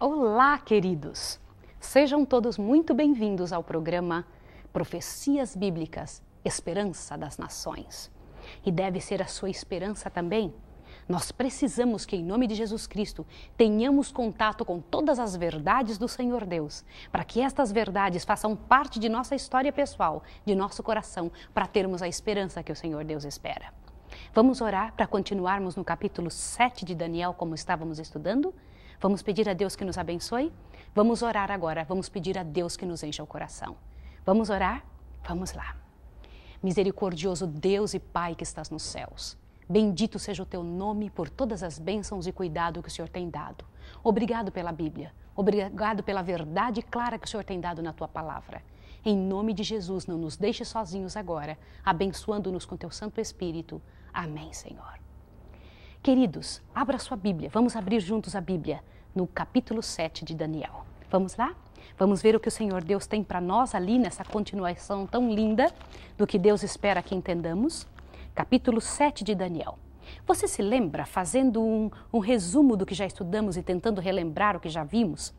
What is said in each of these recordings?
Olá, queridos! Sejam todos muito bem-vindos ao programa Profecias Bíblicas, Esperança das Nações. E deve ser a sua esperança também. Nós precisamos que, em nome de Jesus Cristo, tenhamos contato com todas as verdades do Senhor Deus, para que estas verdades façam parte de nossa história pessoal, de nosso coração, para termos a esperança que o Senhor Deus espera. Vamos orar para continuarmos no capítulo 7 de Daniel, como estávamos estudando? Vamos pedir a Deus que nos abençoe? Vamos orar agora, vamos pedir a Deus que nos encha o coração. Vamos orar? Vamos lá. Misericordioso Deus e Pai que estás nos céus, bendito seja o teu nome por todas as bênçãos e cuidado que o Senhor tem dado. Obrigado pela Bíblia, obrigado pela verdade clara que o Senhor tem dado na tua palavra. Em nome de Jesus, não nos deixe sozinhos agora, abençoando-nos com teu Santo Espírito. Amém, Senhor. Queridos, abra sua Bíblia, vamos abrir juntos a Bíblia no capítulo 7 de Daniel. Vamos lá? Vamos ver o que o Senhor Deus tem para nós ali nessa continuação tão linda do que Deus espera que entendamos. Capítulo 7 de Daniel. Você se lembra, fazendo um resumo do que já estudamos e tentando relembrar o que já vimos?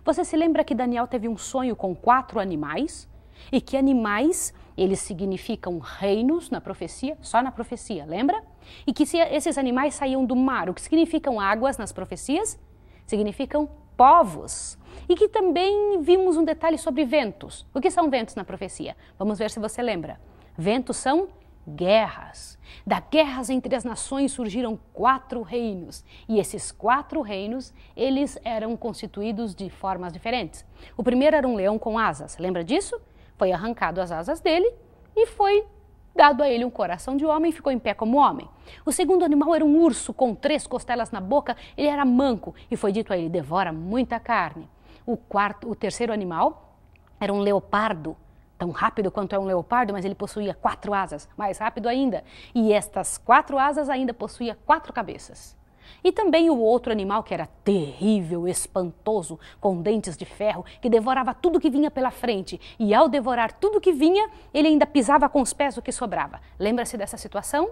Você se lembra que Daniel teve um sonho com 4 animais? E que animais, eles significam reinos na profecia, só na profecia, lembra? E que esses animais saíam do mar, o que significam águas nas profecias? Significam povos. E que também vimos um detalhe sobre ventos. O que são ventos na profecia? Vamos ver se você lembra. Ventos são guerras. Das guerras entre as nações surgiram 4 reinos. E esses 4 reinos, eles eram constituídos de formas diferentes. O primeiro era um leão com asas, lembra disso? Foi arrancado as asas dele e foi dado a ele um coração de homem e ficou em pé como homem. O segundo animal era um urso com 3 costelas na boca, ele era manco e foi dito a ele, devora muita carne. O terceiro animal era um leopardo, tão rápido quanto é um leopardo, mas ele possuía 4 asas, mais rápido ainda. E estas 4 asas ainda possuía 4 cabeças. E também o outro animal que era terrível, espantoso, com dentes de ferro, que devorava tudo que vinha pela frente. E ao devorar tudo que vinha, ele ainda pisava com os pés o que sobrava. Lembra-se dessa situação?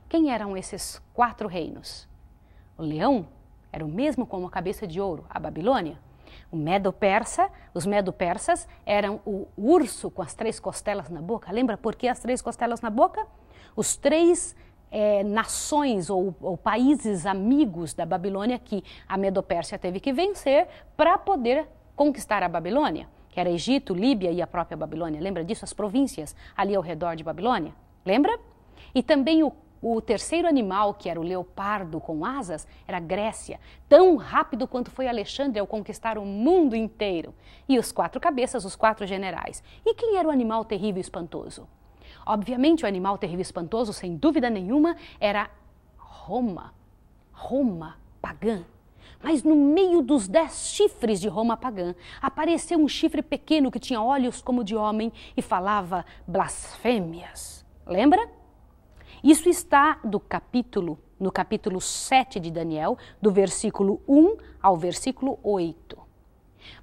Quem eram esses 4 reinos? O leão era o mesmo com a cabeça de ouro, a Babilônia. Os medo-persas eram o urso com as 3 costelas na boca. Lembra por que as 3 costelas na boca? Os 3 nações ou países amigos da Babilônia que a Medo-Pérsia teve que vencer para poder conquistar a Babilônia, que era Egito, Líbia e a própria Babilônia. Lembra disso? As províncias ali ao redor de Babilônia. Lembra? E também o terceiro animal, que era o leopardo com asas, era a Grécia, tão rápido quanto foi Alexandre ao conquistar o mundo inteiro. E os 4 cabeças, os 4 generais. E quem era o animal terrível e espantoso? Obviamente, o animal terrível e espantoso, sem dúvida nenhuma, era Roma pagã. Mas no meio dos 10 chifres de Roma pagã, apareceu um chifre pequeno que tinha olhos como de homem e falava blasfêmias. Lembra? Isso está no capítulo 7 de Daniel, do versículo 1 ao versículo 8.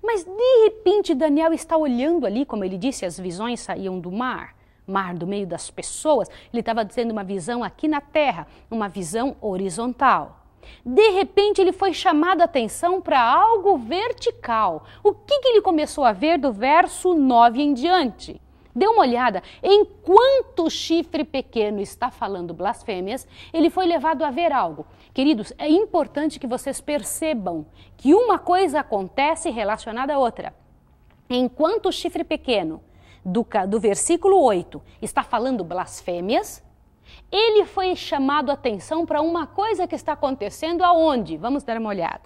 Mas de repente Daniel está olhando ali, como ele disse, as visões saíam do mar do meio das pessoas, ele estava dizendo uma visão aqui na terra, uma visão horizontal. De repente ele foi chamado a atenção para algo vertical. O que ele começou a ver do verso 9 em diante? Dê uma olhada, enquanto o chifre pequeno está falando blasfêmias, ele foi levado a ver algo. Queridos, é importante que vocês percebam que uma coisa acontece relacionada à outra. Enquanto o chifre pequeno do versículo 8 está falando blasfêmias, ele foi chamado a atenção para uma coisa que está acontecendo aonde? Vamos dar uma olhada.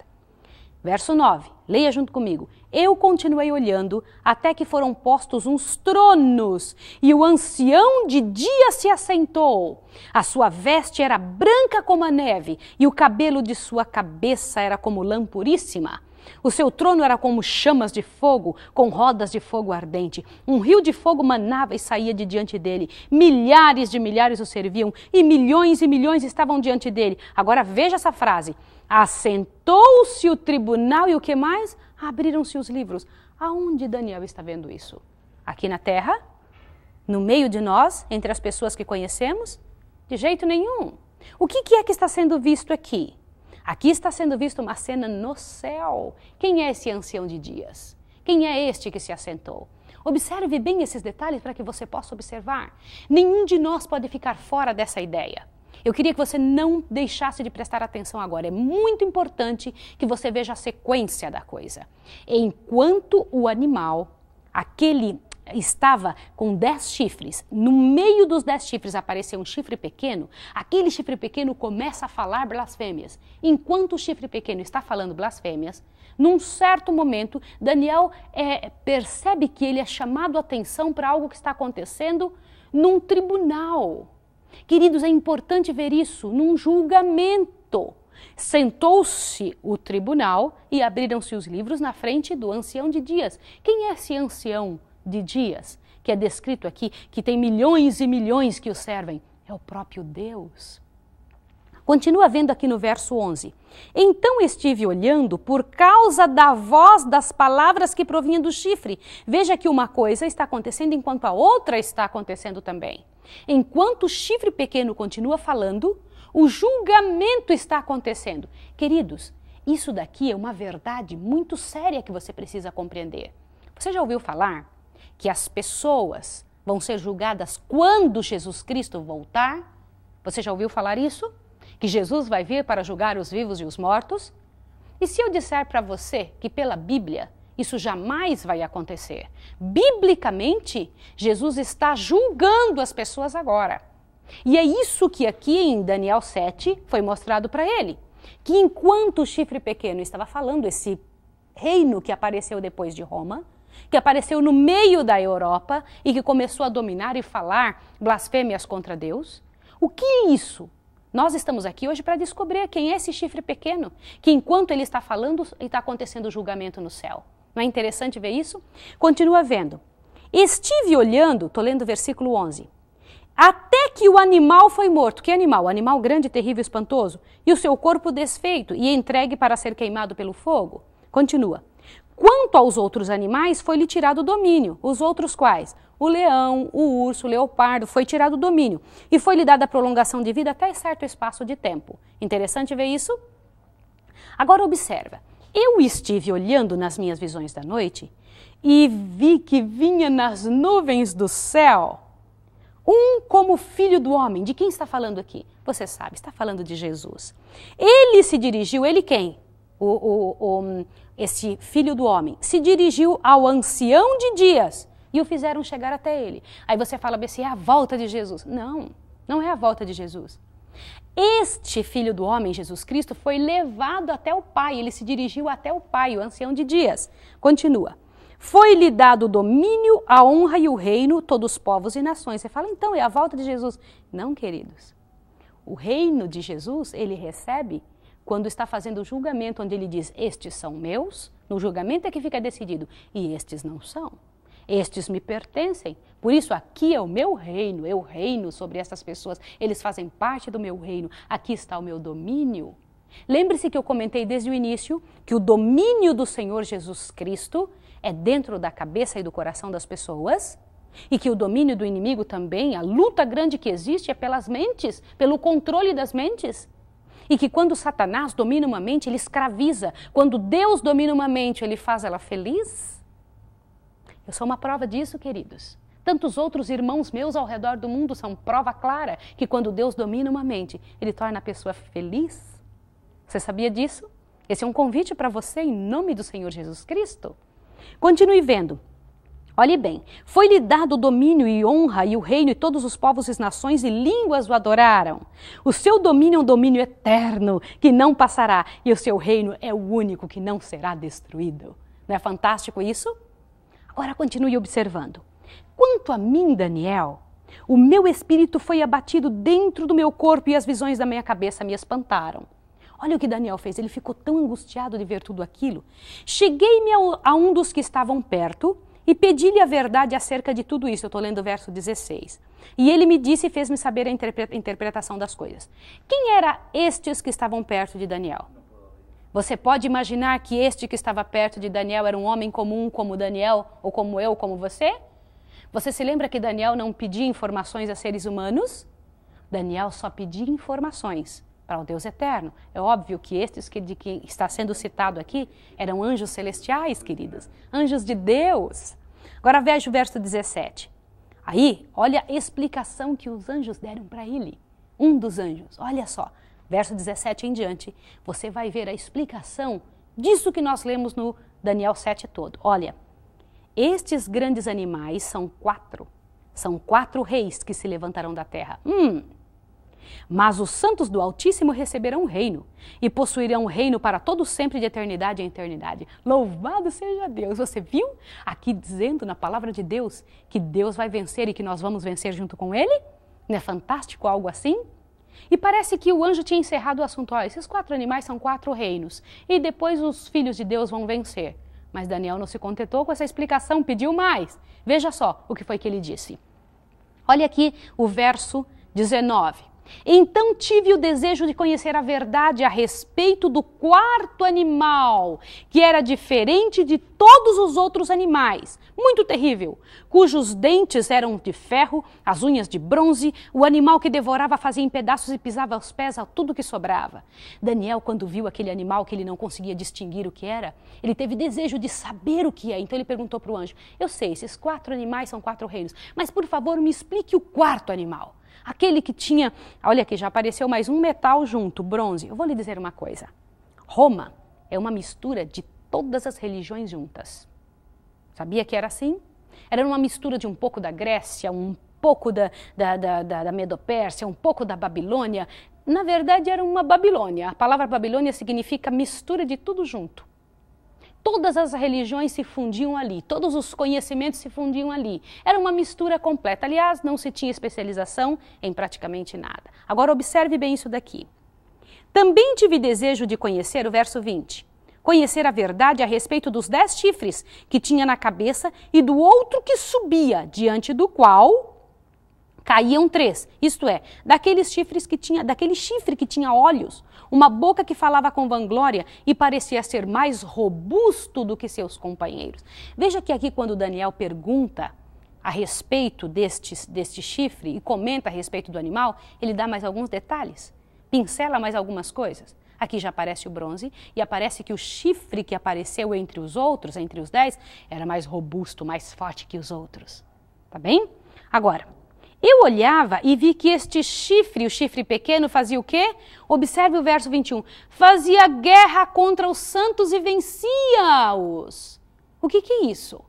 Verso 9, leia junto comigo. Eu continuei olhando até que foram postos uns tronos e o ancião de dia se assentou. A sua veste era branca como a neve e o cabelo de sua cabeça era como lã puríssima. O seu trono era como chamas de fogo, com rodas de fogo ardente. Um rio de fogo manava e saía de diante dele. Milhares de milhares o serviam e milhões estavam diante dele. Agora veja essa frase. Assentou-se o tribunal e o que mais? Abriram-se os livros. Aonde Daniel está vendo isso? Aqui na terra? No meio de nós, entre as pessoas que conhecemos? De jeito nenhum. O que é que está sendo visto aqui? Aqui está sendo vista uma cena no céu. Quem é esse ancião de dias? Quem é este que se assentou? Observe bem esses detalhes para que você possa observar. Nenhum de nós pode ficar fora dessa ideia. Eu queria que você não deixasse de prestar atenção agora. É muito importante que você veja a sequência da coisa. Enquanto o animal, aquele estava com 10 chifres, no meio dos 10 chifres apareceu um chifre pequeno, aquele chifre pequeno começa a falar blasfêmias. Enquanto o chifre pequeno está falando blasfêmias, num certo momento, Daniel percebe que ele é chamado a atenção para algo que está acontecendo num tribunal. Queridos, é importante ver isso num julgamento. Sentou-se o tribunal e abriram-se os livros na frente do ancião de dias. Quem é esse ancião de dias que é descrito aqui, que tem milhões e milhões que o servem? É o próprio Deus. Continua vendo aqui no verso 11. Então estive olhando por causa da voz das palavras que provinham do chifre. Veja que uma coisa está acontecendo enquanto a outra está acontecendo também. Enquanto o chifre pequeno continua falando, o julgamento está acontecendo. Queridos, isso daqui é uma verdade muito séria que você precisa compreender. Você já ouviu falar que as pessoas vão ser julgadas quando Jesus Cristo voltar? Você já ouviu falar isso? Que Jesus vai vir para julgar os vivos e os mortos? E se eu disser para você que pela Bíblia isso jamais vai acontecer? Biblicamente, Jesus está julgando as pessoas agora. E é isso que aqui em Daniel 7 foi mostrado para ele. Que enquanto o chifre pequeno estava falando, esse reino que apareceu depois de Roma, que apareceu no meio da Europa e que começou a dominar e falar blasfêmias contra Deus, o que é isso? Nós estamos aqui hoje para descobrir quem é esse chifre pequeno, que enquanto ele está falando, está acontecendo o julgamento no céu. Não é interessante ver isso? Continua vendo. Estive olhando, estou lendo o versículo 11, até que o animal foi morto. Que animal? O animal grande, terrível, espantoso. E o seu corpo desfeito e entregue para ser queimado pelo fogo. Continua. Quanto aos outros animais, foi-lhe tirado o domínio. Os outros quais? O leão, o urso, o leopardo, foi tirado o domínio. E foi-lhe dada a prolongação de vida até certo espaço de tempo. Interessante ver isso? Agora observa. Eu estive olhando nas minhas visões da noite e vi que vinha nas nuvens do céu um como filho do homem. De quem está falando aqui? Você sabe, está falando de Jesus. Ele se dirigiu, ele quem? Esse filho do homem se dirigiu ao ancião de dias e o fizeram chegar até ele. Aí você fala assim, é a volta de Jesus. Não, não é a volta de Jesus. Este filho do homem, Jesus Cristo, foi levado até o Pai, ele se dirigiu até o Pai, o ancião de dias. Continua. Foi-lhe dado o domínio, a honra e o reino, todos os povos e nações. Você fala, então, é a volta de Jesus. Não, queridos. O reino de Jesus, ele recebe quando está fazendo o julgamento, onde ele diz, estes são meus, no julgamento é que fica decidido, e estes não são. Estes me pertencem, por isso aqui é o meu reino, eu reino sobre essas pessoas, eles fazem parte do meu reino, aqui está o meu domínio. Lembre-se que eu comentei desde o início que o domínio do Senhor Jesus Cristo é dentro da cabeça e do coração das pessoas, e que o domínio do inimigo também, a luta grande que existe é pelas mentes, pelo controle das mentes. E que quando Satanás domina uma mente, ele escraviza. Quando Deus domina uma mente, ele faz ela feliz. Eu sou uma prova disso, queridos. Tantos outros irmãos meus ao redor do mundo são prova clara que quando Deus domina uma mente, ele torna a pessoa feliz. Você sabia disso? Esse é um convite para você em nome do Senhor Jesus Cristo. Continue vendo. Olhe bem, foi-lhe dado o domínio e honra e o reino e todos os povos e nações e línguas o adoraram. O seu domínio é um domínio eterno que não passará e o seu reino é o único que não será destruído. Não é fantástico isso? Agora continue observando. Quanto a mim, Daniel, o meu espírito foi abatido dentro do meu corpo e as visões da minha cabeça me espantaram. Olha o que Daniel fez, ele ficou tão angustiado de ver tudo aquilo. Cheguei-me a um dos que estavam perto e pedi-lhe a verdade acerca de tudo isso. Eu estou lendo o verso 16. E ele me disse e fez-me saber a interpretação das coisas. Quem eram estes que estavam perto de Daniel? Você pode imaginar que este que estava perto de Daniel era um homem comum como Daniel, ou como eu, como você? Você se lembra que Daniel não pedia informações a seres humanos? Daniel só pedia informações para o Deus eterno. É óbvio que estes de que está sendo citado aqui eram anjos celestiais, queridas, anjos de Deus. Agora veja o verso 17. Aí, olha a explicação que os anjos deram para ele. Um dos anjos, olha só, verso 17 em diante, você vai ver a explicação disso que nós lemos no Daniel 7 todo. Olha, estes grandes animais são quatro reis que se levantarão da terra. Mas os santos do Altíssimo receberão o reino e possuirão o reino para todo sempre de eternidade em eternidade. Louvado seja Deus! Você viu aqui dizendo na palavra de Deus que Deus vai vencer e que nós vamos vencer junto com Ele? Não é fantástico algo assim? E parece que o anjo tinha encerrado o assunto. Olha, esses 4 animais são 4 reinos e depois os filhos de Deus vão vencer. Mas Daniel não se contentou com essa explicação, pediu mais. Veja só o que foi que ele disse. Olha aqui o verso 19. Então tive o desejo de conhecer a verdade a respeito do 4º animal, que era diferente de todos os outros animais, muito terrível, cujos dentes eram de ferro, as unhas de bronze, o animal que devorava fazia em pedaços e pisava aos pés a tudo que sobrava. Daniel, quando viu aquele animal que ele não conseguia distinguir o que era, ele teve desejo de saber o que é, então ele perguntou para o anjo, eu sei, esses 4 animais são 4 reinos, mas por favor me explique o 4º animal. Aquele que tinha, olha aqui, já apareceu mais um metal junto, bronze. Eu vou lhe dizer uma coisa. Roma é uma mistura de todas as religiões juntas. Sabia que era assim? Era uma mistura de um pouco da Grécia, um pouco da Medopérsia, um pouco da Babilônia. Na verdade, era uma Babilônia. A palavra Babilônia significa mistura de tudo junto. Todas as religiões se fundiam ali, todos os conhecimentos se fundiam ali. Era uma mistura completa. Aliás, não se tinha especialização em praticamente nada. Agora, observe bem isso daqui. Também tive desejo de conhecer, o verso 20, conhecer a verdade a respeito dos 10 chifres que tinha na cabeça e do outro que subia, diante do qual caíam 3, isto é, daquele chifre que tinha olhos, uma boca que falava com vanglória e parecia ser mais robusto do que seus companheiros. Veja que aqui quando Daniel pergunta a respeito deste chifre e comenta a respeito do animal, ele dá mais alguns detalhes, pincela mais algumas coisas. Aqui já aparece o bronze e aparece que o chifre que apareceu entre os outros, entre os 10, era mais robusto, mais forte que os outros. Tá bem? Agora, eu olhava e vi que este chifre, o chifre pequeno, fazia o quê? Observe o verso 21. Fazia guerra contra os santos e vencia-os. O que é isso?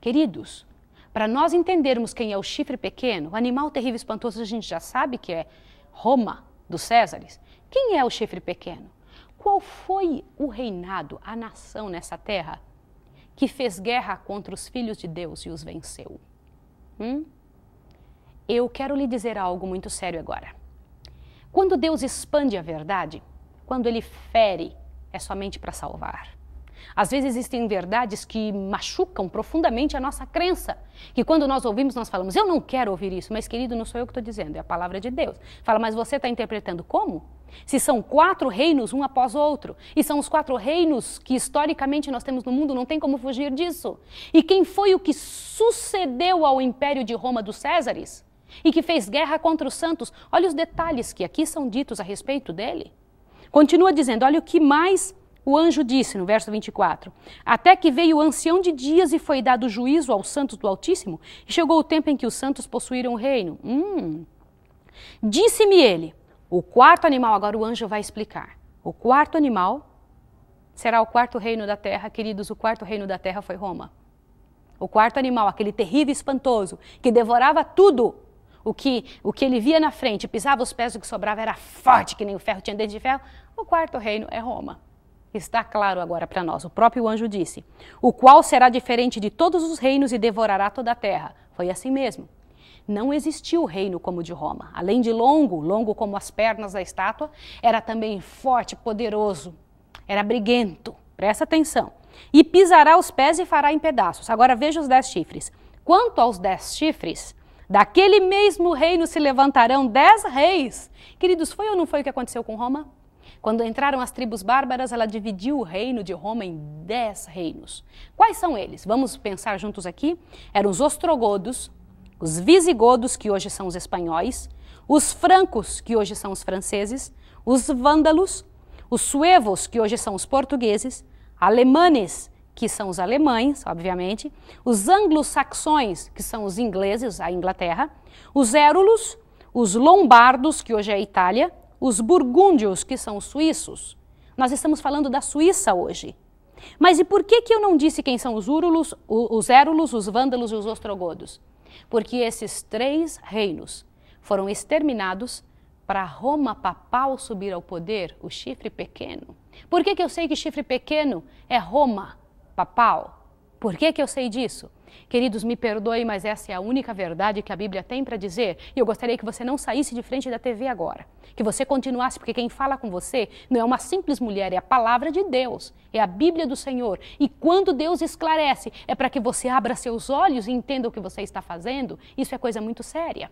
Queridos, para nós entendermos quem é o chifre pequeno, o animal terrível e espantoso, a gente já sabe que é Roma, dos Césares. Quem é o chifre pequeno? Qual foi o reinado, a nação nessa terra que fez guerra contra os filhos de Deus e os venceu? Eu quero lhe dizer algo muito sério agora. Quando Deus expande a verdade, quando Ele fere, é somente para salvar. Às vezes existem verdades que machucam profundamente a nossa crença, que quando nós ouvimos nós falamos, eu não quero ouvir isso, mas querido, não sou eu que estou dizendo, é a palavra de Deus. Fala, mas você está interpretando como? Se são 4 reinos, um após o outro, e são os 4 reinos que historicamente nós temos no mundo, não tem como fugir disso. E quem foi o que sucedeu ao Império de Roma dos Césares? E que fez guerra contra os santos? Olha os detalhes que aqui são ditos a respeito dele. Continua dizendo, olha o que mais o anjo disse no verso 24. Até que veio o ancião de dias e foi dado juízo aos santos do Altíssimo, e chegou o tempo em que os santos possuíram o reino. Disse-me ele, o 4º animal, agora o anjo vai explicar. O 4º animal será o 4º reino da terra. Queridos, o 4º reino da terra foi Roma. O 4º animal, aquele terrível e espantoso, que devorava tudo. O que ele via na frente, pisava os pés, o que sobrava era forte, que nem o ferro tinha dente de ferro. O 4º reino é Roma. Está claro agora para nós, o próprio anjo disse, o qual será diferente de todos os reinos e devorará toda a terra. Foi assim mesmo. Não existiu reino como o de Roma. Além de longo como as pernas da estátua, era também forte, poderoso, era briguento. Presta atenção. E pisará os pés e fará em pedaços. Agora veja os 10 chifres. Quanto aos 10 chifres, daquele mesmo reino se levantarão 10 reis. Queridos, foi ou não foi o que aconteceu com Roma? Quando entraram as tribos bárbaras, ela dividiu o reino de Roma em 10 reinos. Quais são eles? Vamos pensar juntos aqui. Eram os ostrogodos, os visigodos, que hoje são os espanhóis, os francos, que hoje são os franceses, os vândalos, os suevos, que hoje são os portugueses, alemanes, que são os alemães, obviamente, os anglo-saxões, que são os ingleses, a Inglaterra, os érulos, os lombardos, que hoje é a Itália, os burgúndios, que são os suíços. Nós estamos falando da Suíça hoje. Mas e por que eu não disse quem são os úrulos, os érulos, os vândalos e os ostrogodos? Porque esses 3 reinos foram exterminados para Roma papal subir ao poder, o chifre pequeno. Por que eu sei que chifre pequeno é Roma papal? Por que eu sei disso? Queridos, me perdoem, mas essa é a única verdade que a Bíblia tem para dizer. E eu gostaria que você não saísse de frente da TV agora. Que você continuasse, porque quem fala com você não é uma simples mulher, é a palavra de Deus. É a Bíblia do Senhor. E quando Deus esclarece, é para que você abra seus olhos e entenda o que você está fazendo. Isso é coisa muito séria.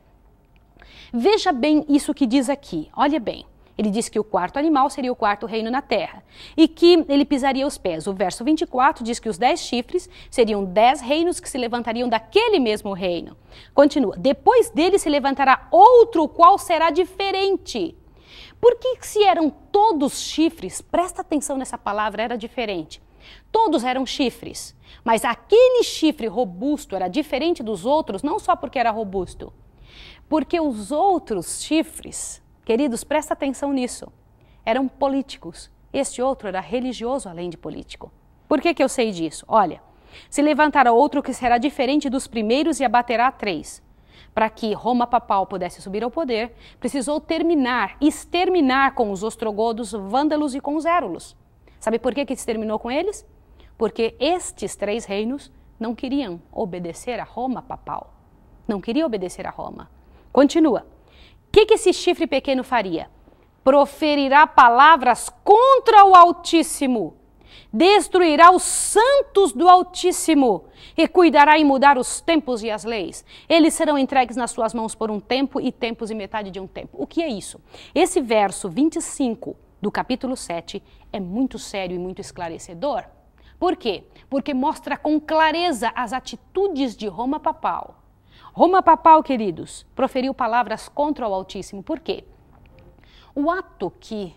Veja bem isso que diz aqui. Olha bem. Ele diz que o 4º animal seria o 4º reino na terra e que ele pisaria os pés. O verso 24 diz que os 10 chifres seriam 10 reinos que se levantariam daquele mesmo reino. Continua. Depois dele se levantará outro, o qual será diferente. Por que se eram todos chifres? Presta atenção nessa palavra, era diferente. Todos eram chifres, mas aquele chifre robusto era diferente dos outros, não só porque era robusto, porque os outros chifres... Queridos, presta atenção nisso. Eram políticos. Este outro era religioso além de político. Por que eu sei disso? Olha, se levantará outro que será diferente dos primeiros e abaterá 3. Para que Roma papal pudesse subir ao poder, precisou exterminar com os ostrogodos, vândalos e com os érulos. Sabe por que exterminou com eles? Porque estes 3 reinos não queriam obedecer a Roma papal. Não queriam obedecer a Roma. Continua. O que esse chifre pequeno faria? Proferirá palavras contra o Altíssimo, destruirá os santos do Altíssimo e cuidará em mudar os tempos e as leis. Eles serão entregues nas suas mãos por um tempo e tempos e metade de um tempo. O que é isso? Esse verso 25 do capítulo 7 é muito sério e muito esclarecedor. Por quê? Porque mostra com clareza as atitudes de Roma papal. Roma papal, queridos, proferiu palavras contra o Altíssimo. Por quê? O ato que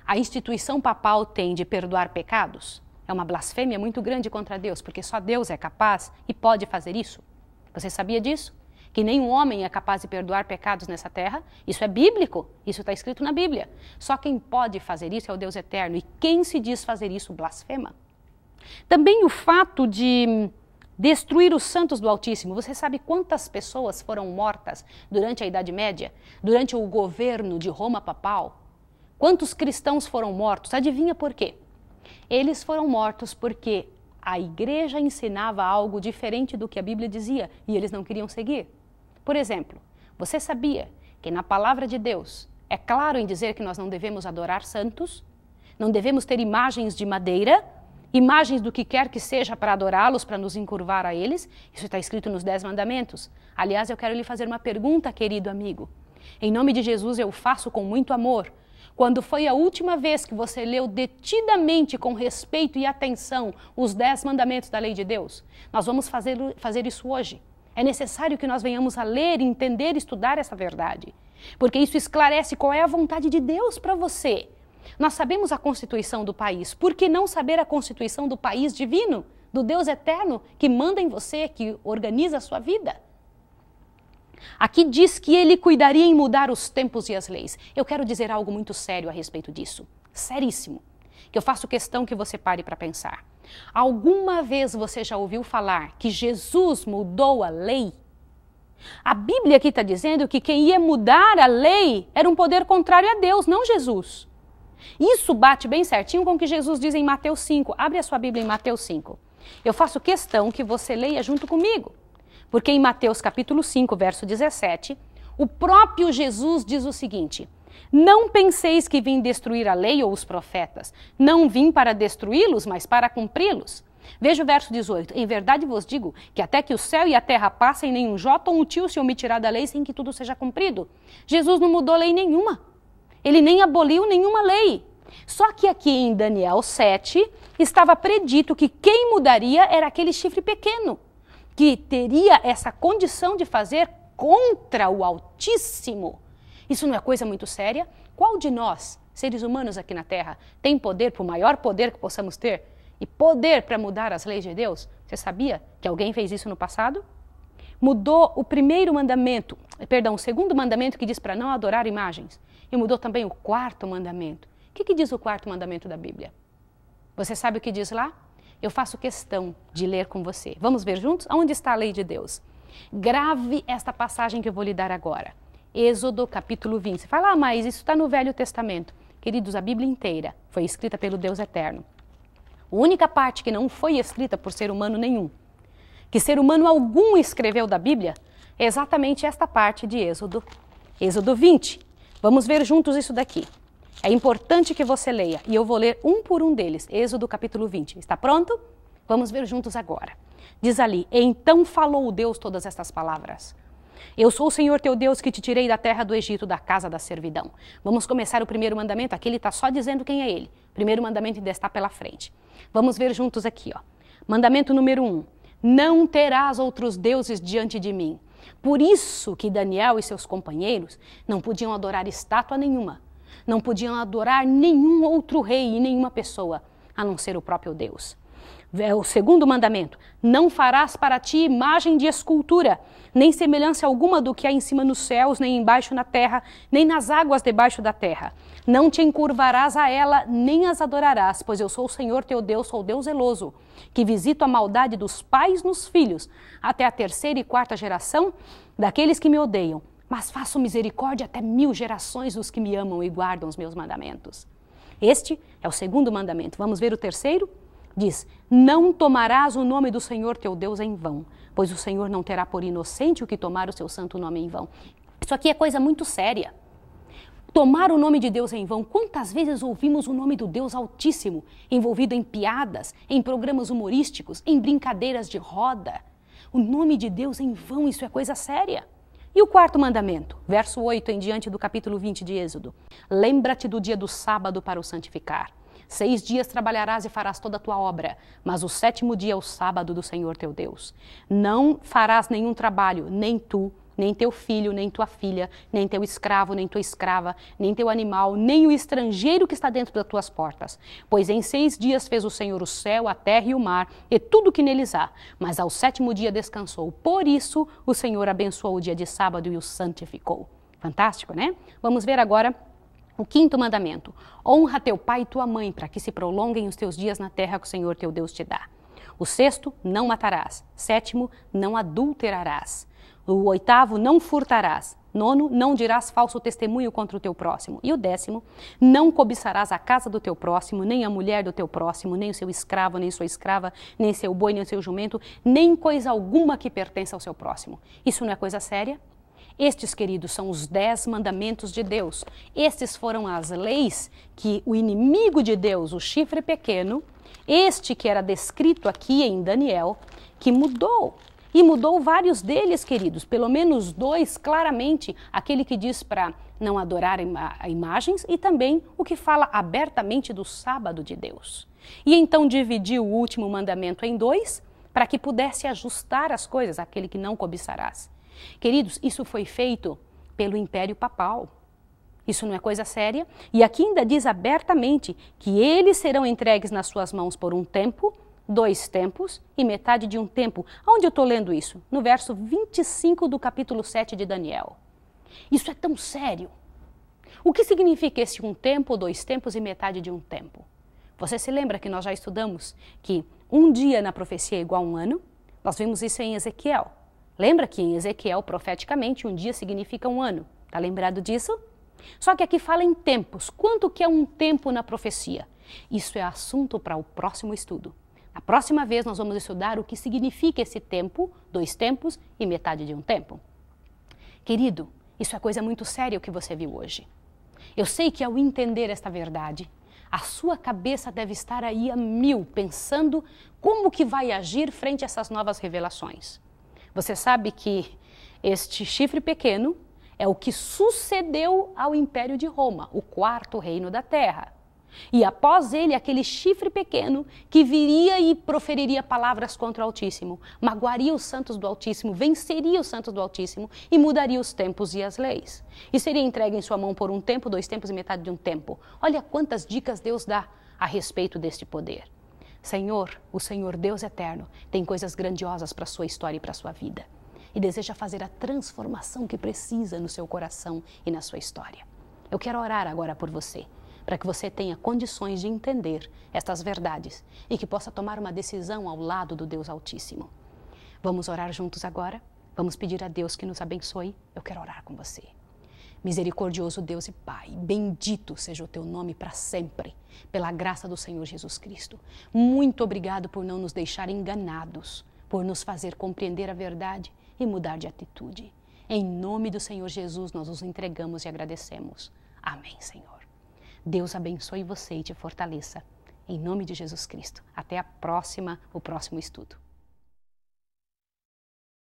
a instituição papal tem de perdoar pecados é uma blasfêmia muito grande contra Deus, porque só Deus é capaz e pode fazer isso. Você sabia disso? Que nenhum homem é capaz de perdoar pecados nessa terra? Isso é bíblico, isso está escrito na Bíblia. Só quem pode fazer isso é o Deus eterno, e quem se diz fazer isso blasfema. Também o fato de destruir os santos do Altíssimo. Você sabe quantas pessoas foram mortas durante a Idade Média? Durante o governo de Roma papal? Quantos cristãos foram mortos? Adivinha por quê? Eles foram mortos porque a igreja ensinava algo diferente do que a Bíblia dizia e eles não queriam seguir. Por exemplo, você sabia que na palavra de Deus é claro em dizer que nós não devemos adorar santos? Não devemos ter imagens de madeira? Imagens do que quer que seja para adorá-los, para nos encurvar a eles? Isso está escrito nos 10 mandamentos. Aliás, eu quero lhe fazer uma pergunta, querido amigo. Em nome de Jesus eu faço com muito amor. Quando foi a última vez que você leu detidamente, com respeito e atenção, os 10 mandamentos da lei de Deus? Nós vamos fazer isso hoje. É necessário que nós venhamos a ler, entender e estudar essa verdade. Porque isso esclarece qual é a vontade de Deus para você. Nós sabemos a constituição do país, por que não saber a constituição do país divino, do Deus eterno, que manda em você, que organiza a sua vida? Aqui diz que ele cuidaria em mudar os tempos e as leis. Eu quero dizer algo muito sério a respeito disso, seríssimo, que eu faço questão que você pare para pensar. Alguma vez você já ouviu falar que Jesus mudou a lei? A Bíblia aqui está dizendo que quem ia mudar a lei era um poder contrário a Deus, não Jesus. Isso bate bem certinho com o que Jesus diz em Mateus 5. Abre a sua Bíblia em Mateus 5. Eu faço questão que você leia junto comigo. Porque em Mateus capítulo 5, verso 17, o próprio Jesus diz o seguinte: não penseis que vim destruir a lei ou os profetas. Não vim para destruí-los, mas para cumpri-los. Veja o verso 18. Em verdade vos digo que até que o céu e a terra passem, nenhum jota ou um tio se omitirá da lei sem que tudo seja cumprido. Jesus não mudou lei nenhuma. Ele nem aboliu nenhuma lei. Só que aqui em Daniel 7 estava predito que quem mudaria era aquele chifre pequeno, que teria essa condição de fazer contra o Altíssimo. Isso não é coisa muito séria? Qual de nós seres humanos aqui na Terra, têm poder, para o maior poder que possamos ter, e poder para mudar as leis de Deus? Você sabia que alguém fez isso no passado? Mudou o o segundo mandamento que diz para não adorar imagens. E mudou também o quarto mandamento. O que diz o quarto mandamento da Bíblia? Você sabe o que diz lá? Eu faço questão de ler com você. Vamos ver juntos? Onde está a lei de Deus? Grave esta passagem que eu vou lhe dar agora. Êxodo capítulo 20. Você fala, mas isso está no Velho Testamento. Queridos, a Bíblia inteira foi escrita pelo Deus eterno. A única parte que não foi escrita por ser humano nenhum, que ser humano algum escreveu da Bíblia, é exatamente esta parte de Êxodo. Êxodo 20. Vamos ver juntos isso daqui. É importante que você leia, e eu vou ler um por um deles. Êxodo capítulo 20. Está pronto? Vamos ver juntos agora. Diz ali, então falou Deus todas estas palavras. Eu sou o Senhor teu Deus que te tirei da terra do Egito, da casa da servidão. Vamos começar o primeiro mandamento. Aqui ele está só dizendo quem é ele. O primeiro mandamento ainda está pela frente. Vamos ver juntos aqui, ó. Mandamento número 1. Não terás outros deuses diante de mim. Por isso que Daniel e seus companheiros não podiam adorar estátua nenhuma. Não podiam adorar nenhum outro rei e nenhuma pessoa, a não ser o próprio Deus. O segundo mandamento, não farás para ti imagem de escultura, nem semelhança alguma do que há em cima nos céus, nem embaixo na terra, nem nas águas debaixo da terra. Não te encurvarás a ela, nem as adorarás, pois eu sou o Senhor teu Deus, sou Deus zeloso, que visito a maldade dos pais nos filhos, até a 3ª e 4ª geração daqueles que me odeiam, mas faço misericórdia até 1000 gerações dos que me amam e guardam os meus mandamentos. Este é o segundo mandamento. Vamos ver o terceiro? Diz, não tomarás o nome do Senhor teu Deus em vão, pois o Senhor não terá por inocente o que tomar o seu santo nome em vão. Isso aqui é coisa muito séria. Tomar o nome de Deus em vão. Quantas vezes ouvimos o nome do Deus Altíssimo envolvido em piadas, em programas humorísticos, em brincadeiras de roda? O nome de Deus em vão, isso é coisa séria. E o quarto mandamento, verso 8 em diante do capítulo 20 de Êxodo. Lembra-te do dia do sábado para o santificar. 6 dias trabalharás e farás toda a tua obra, mas o 7º dia é o sábado do Senhor teu Deus. Não farás nenhum trabalho, nem tu, nem teu filho, nem tua filha, nem teu escravo, nem tua escrava, nem teu animal, nem o estrangeiro que está dentro das tuas portas. Pois em 6 dias fez o Senhor o céu, a terra e o mar, e tudo que neles há. Mas ao 7º dia descansou. Por isso o Senhor abençoou o dia de sábado e o santificou. Fantástico, né? Vamos ver agora o 5º mandamento. Honra teu pai e tua mãe, para que se prolonguem os teus dias na terra que o Senhor teu Deus te dá. O 6º, não matarás. 7º, não adulterarás. O 8º, não furtarás. 9º, não dirás falso testemunho contra o teu próximo. E o 10º, não cobiçarás a casa do teu próximo, nem a mulher do teu próximo, nem o seu escravo, nem sua escrava, nem seu boi, nem o seu jumento, nem coisa alguma que pertença ao seu próximo. Isso não é coisa séria? Estes, queridos, são os 10 mandamentos de Deus. Estes foram as leis que o inimigo de Deus, o chifre pequeno, este que era descrito aqui em Daniel, que mudou. E mudou vários deles, queridos, pelo menos 2 claramente, aquele que diz para não adorar imagens e também o que fala abertamente do sábado de Deus. E então dividiu o último mandamento em 2 para que pudesse ajustar as coisas, aquele que não cobiçarás. Queridos, isso foi feito pelo Império Papal. Isso não é coisa séria? E aqui ainda diz abertamente que eles serão entregues nas suas mãos por um tempo, 2 tempos e metade de um tempo. Onde eu estou lendo isso? No verso 25 do capítulo 7 de Daniel. Isso é tão sério. O que significa esse um tempo, 2 tempos e metade de um tempo? Você se lembra que nós já estudamos que um dia na profecia é igual a um ano? Nós vimos isso em Ezequiel. Lembra que em Ezequiel, profeticamente, um dia significa um ano. Está lembrado disso? Só que aqui fala em tempos. Quanto que é um tempo na profecia? Isso é assunto para o próximo estudo. Na próxima vez nós vamos estudar o que significa esse tempo, 2 tempos e metade de um tempo. Querido, isso é coisa muito séria o que você viu hoje. Eu sei que ao entender esta verdade, a sua cabeça deve estar aí a 1000, pensando como que vai agir frente a essas novas revelações. Você sabe que este chifre pequeno é o que sucedeu ao Império de Roma, o 4º reino da Terra. E após ele, aquele chifre pequeno que viria e proferiria palavras contra o Altíssimo, magoaria os santos do Altíssimo, venceria os santos do Altíssimo e mudaria os tempos e as leis. E seria entregue em sua mão por um tempo, 2 tempos e metade de um tempo. Olha quantas dicas Deus dá a respeito deste poder. Senhor, o Senhor Deus eterno, tem coisas grandiosas para a sua história e para a sua vida. E deseja fazer a transformação que precisa no seu coração e na sua história. Eu quero orar agora por você, para que você tenha condições de entender estas verdades e que possa tomar uma decisão ao lado do Deus Altíssimo. Vamos orar juntos agora? Vamos pedir a Deus que nos abençoe? Eu quero orar com você. Misericordioso Deus e Pai, bendito seja o teu nome para sempre, pela graça do Senhor Jesus Cristo. Muito obrigado por não nos deixar enganados, por nos fazer compreender a verdade e mudar de atitude. Em nome do Senhor Jesus, nós os entregamos e agradecemos. Amém, Senhor. Deus abençoe você e te fortaleça. Em nome de Jesus Cristo. Até o próximo estudo.